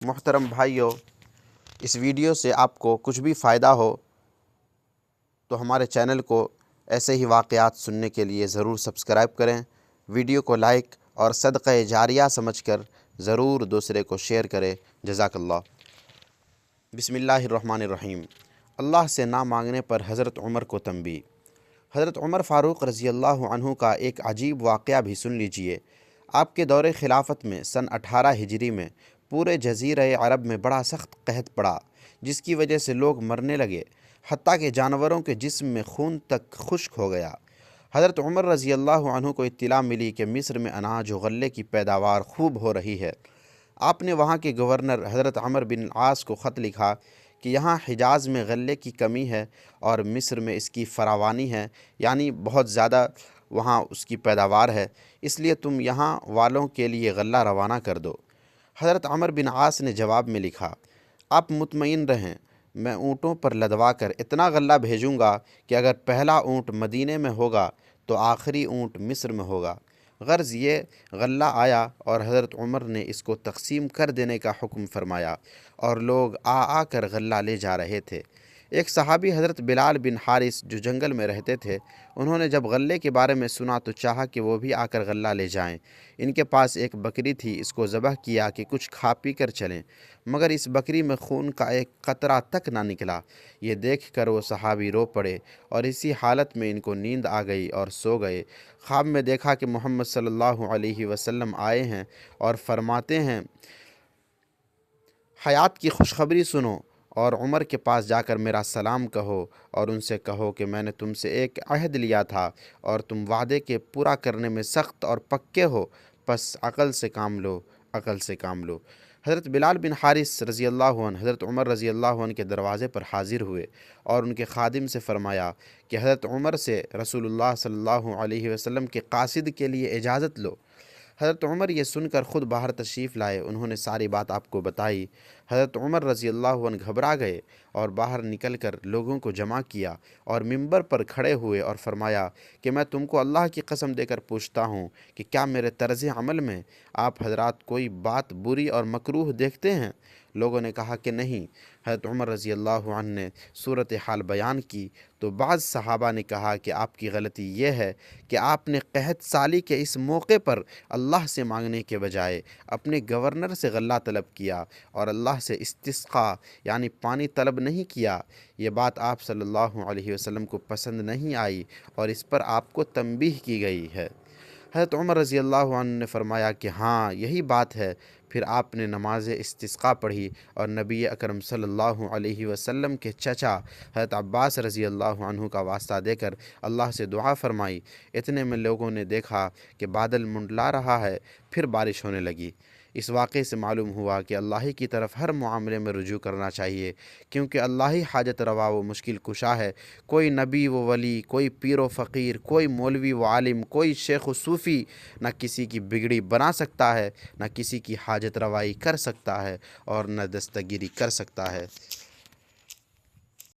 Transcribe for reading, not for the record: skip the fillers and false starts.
محترم بھائیوں، اس ویڈیو سے آپ کو کچھ بھی فائدہ ہو تو ہمارے چینل کو ایسے ہی واقعات سننے کے لیے ضرور سبسکرائب کریں، ویڈیو کو لائک اور صدقہ جاریہ سمجھ کر ضرور دوسرے کو شیئر کریں۔ جزاک اللہ۔ بسم اللہ الرحمن الرحیم۔ اللہ سے نہ مانگنے پر حضرت عمر کو تنبیہ۔ حضرت عمر فاروق رضی اللہ عنہ کا ایک عجیب واقعہ بھی سن لیجئے۔ آپ کے دور خلافت میں سن 18 ہجری میں پورے جزیرہ عرب میں بڑا سخت قحط پڑا، جس کی وجہ سے لوگ مرنے لگے، حتیٰ کہ جانوروں کے جسم میں خون تک خشک ہو گیا۔ حضرت عمر رضی اللہ عنہ کو اطلاع ملی کہ مصر میں اناج و غلے کی پیداوار خوب ہو رہی ہے۔ آپ نے وہاں کے گورنر حضرت عمرو بن العاص کو خط لکھا کہ یہاں حجاز میں غلے کی کمی ہے اور مصر میں اس کی فراوانی ہے، یعنی بہت زیادہ وہاں اس کی پیداوار ہے، اس لیے تم یہاں والوں کے لیے غلہ روانہ کر دو۔ حضرت عمرو بن عاص نے جواب میں لکھا، آپ مطمئن رہیں، میں اونٹوں پر لدوا کر اتنا غلہ بھیجوں گا کہ اگر پہلا اونٹ مدینے میں ہوگا تو آخری اونٹ مصر میں ہوگا۔ غرض یہ غلہ آیا اور حضرت عمر نے اس کو تقسیم کر دینے کا حکم فرمایا اور لوگ آ کر غلہ لے جا رہے تھے۔ ایک صحابی حضرت بلال بن حارث جو جنگل میں رہتے تھے، انہوں نے جب غلے کے بارے میں سنا تو چاہا کہ وہ بھی آ کر غلہ لے جائیں۔ ان کے پاس ایک بکری تھی، اس کو ذبح کیا کہ کچھ کھا پی کر چلیں، مگر اس بکری میں خون کا ایک قطرہ تک نہ نکلا۔ یہ دیکھ کر وہ صحابی رو پڑے اور اسی حالت میں ان کو نیند آ گئی اور سو گئے۔ خواب میں دیکھا کہ محمد صلی اللہ علیہ وسلم آئے ہیں اور فرماتے ہیں، حیات کی خوشخبری سنو اور عمر کے پاس جا کر میرا سلام کہو اور ان سے کہو کہ میں نے تم سے ایک عہد لیا تھا اور تم وعدے کے پورا کرنے میں سخت اور پکے ہو، پس عقل سے کام لو، عقل سے کام لو۔ حضرت بلال بن حارث رضی اللہ عنہ حضرت عمر رضی اللہ عنہ کے دروازے پر حاضر ہوئے اور ان کے خادم سے فرمایا کہ حضرت عمر سے رسول اللہ صلی اللہ علیہ وسلم کے قاصد کے لیے اجازت لو۔ حضرت عمر یہ سن کر خود باہر تشریف لائے، انہوں نے ساری بات آپ کو بتائی۔ حضرت عمر رضی اللہ عنہ گھبرا گئے اور باہر نکل کر لوگوں کو جمع کیا اور منبر پر کھڑے ہوئے اور فرمایا کہ میں تم کو اللہ کی قسم دے کر پوچھتا ہوں کہ کیا میرے طرز عمل میں آپ حضرات کوئی بات بری اور مکروہ دیکھتے ہیں؟ لوگوں نے کہا کہ نہیں۔ حضرت عمر رضی اللہ عنہ نے صورتحال بیان کی تو بعض صحابہ نے کہا کہ آپ کی غلطی یہ ہے کہ آپ نے قحط سالی کے اس موقع پر اللہ سے مانگنے کے بجائے اپنے گورنر سے غلہ طلب کیا اور اللہ سے استسقاء یعنی پانی طلب نہیں کیا۔ یہ بات آپ صلی اللہ علیہ وسلم کو پسند نہیں آئی اور اس پر آپ کو تنبیہ کی گئی ہے۔ حضرت عمر رضی اللہ عنہ نے فرمایا کہ ہاں یہی بات ہے۔ پھر آپ نے نماز استسقاء پڑھی اور نبی اکرم صلی اللہ علیہ وسلم کے چچا حضرت عباس رضی اللہ عنہ کا واسطہ دے کر اللہ سے دعا فرمائی۔ اتنے میں لوگوں نے دیکھا کہ بادل منڈلا رہا ہے، پھر بارش ہونے لگی۔ اس واقعے سے معلوم ہوا کہ اللہ ہی کی طرف ہر معاملے میں رجوع کرنا چاہیے، کیونکہ اللہ ہی حاجت روا و مشکل کشا ہے۔ کوئی نبی و ولی، کوئی پیر و فقیر، کوئی مولوی و عالم، کوئی شیخ و صوفی نہ کسی کی بگڑی بنا سکتا ہے، نہ کسی کی حاجت روائی کر سکتا ہے اور نہ دستگیری کر سکتا ہے۔